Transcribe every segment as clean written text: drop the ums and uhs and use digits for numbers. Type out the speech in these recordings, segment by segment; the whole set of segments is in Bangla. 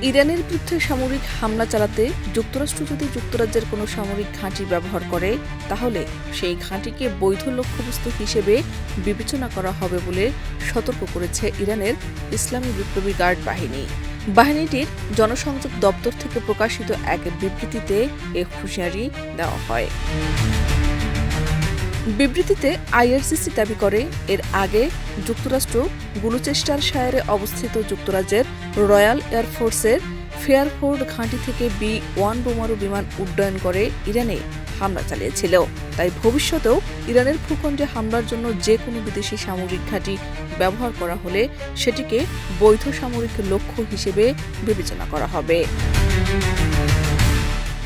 ইরানের বিরুদ্ধে সামরিক হামলা চালাতে যুক্তরাষ্ট্র যদি যুক্তরাজ্যের কোনো সামরিক ঘাঁটি ব্যবহার করে তাহলে সেই ঘাঁটিকে বৈধ লক্ষ্যবস্তু হিসেবে বিবেচনা করা হবে বলে সতর্ক করেছে ইরানের ইসলামী বিপ্লবী গার্ড বাহিনী। বাহিনীটির জনসংযোগ দপ্তর থেকে প্রকাশিত এক বিবৃতিতে এ হুঁশিয়ারি দেওয়া হয়। বিবৃতিতে আইআরসিসি দাবি করে, এর আগে যুক্তরাষ্ট্র গ্লুচেস্টারশায়ারে অবস্থিত যুক্তরাজ্যের রয়্যাল এয়ারফোর্সের ফেয়ারফোর্ড ঘাঁটি থেকে B-1 বোমারু বিমান উড্ডয়ন করে ইরানে হামলা চালিয়েছিল। তাই ভবিষ্যতেও ইরানের ভূখণ্ডে হামলার জন্য যে কোনো বিদেশি সামরিক ঘাঁটি ব্যবহার করা হলে সেটিকে বৈধ সামরিক লক্ষ্য হিসেবে বিবেচনা করা হবে।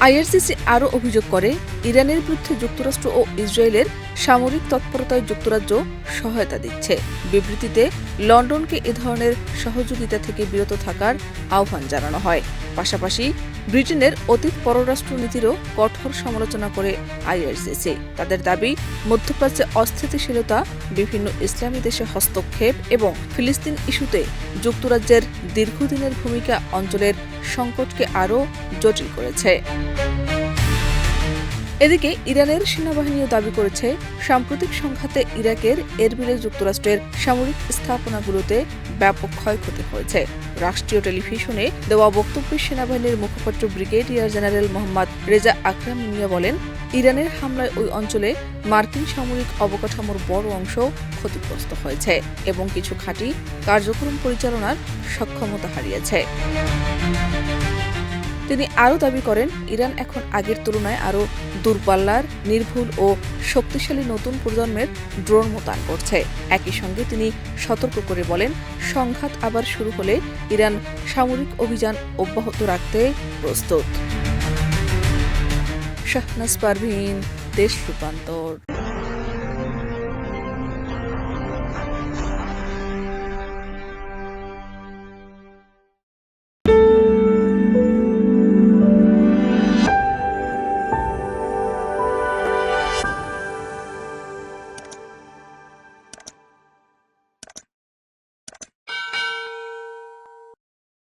আইআরসিসি আরও অভিযোগ করে, ইরানের বিরুদ্ধে যুক্তরাষ্ট্র ও ইসরায়েলের সামরিক তৎপরতায় যুক্তরাজ্য সহায়তা দিচ্ছে। বিবৃতিতে লন্ডনকে এ ধরনের সহযোগিতা থেকে বিরত থাকার আহ্বান জানানো হয়। পাশাপাশি ব্রিটেনের অতীত পররাষ্ট্রনীতিরও কঠোর সমালোচনা করে আইআরসিসি। তাদের দাবি, মধ্যপ্রাচ্যে অস্থিতিশীলতা, বিভিন্ন ইসলামী দেশে হস্তক্ষেপ এবং ফিলিস্তিন ইস্যুতে যুক্তরাজ্যের দীর্ঘদিনের ভূমিকা অঞ্চলের সংকটকে আরও জটিল করেছে। এদিকে ইরানের সেনাবাহিনীও দাবি করেছে, সাম্প্রতিক সংঘাতে ইরাকের এরবিলে যুক্তরাষ্ট্রের সামরিক স্থাপনাগুলোতে ব্যাপক ক্ষয়ক্ষতি হয়েছে। রাষ্ট্রীয় টেলিভিশনে দেওয়া বক্তব্যে সেনাবাহিনীর মুখপাত্র ব্রিগেডিয়ার জেনারেল মোহাম্মদ রেজা আকরাম মিয়া বলেন, ইরানের হামলায় ওই অঞ্চলে মার্কিন সামরিক অবকাঠামোর বড় অংশ ক্ষতিগ্রস্ত হয়েছে এবং কিছু ঘাঁটি কার্যক্রম পরিচালনার সক্ষমতা হারিয়েছে। তিনি আরও দাবি করেন, ইরান এখন আগের তুলনায় আরও দূরপাল্লার, নির্ভুল ও শক্তিশালী নতুন প্রজন্মের ড্রোন মোতায়েন করছে। একই সঙ্গে তিনি সতর্ক করে বলেন, সংঘাত আবার শুরু হলে ইরান সামরিক অভিযান অব্যাহত রাখতে প্রস্তুত। শাহনাজ পারভীন, দেশ রূপান্তর।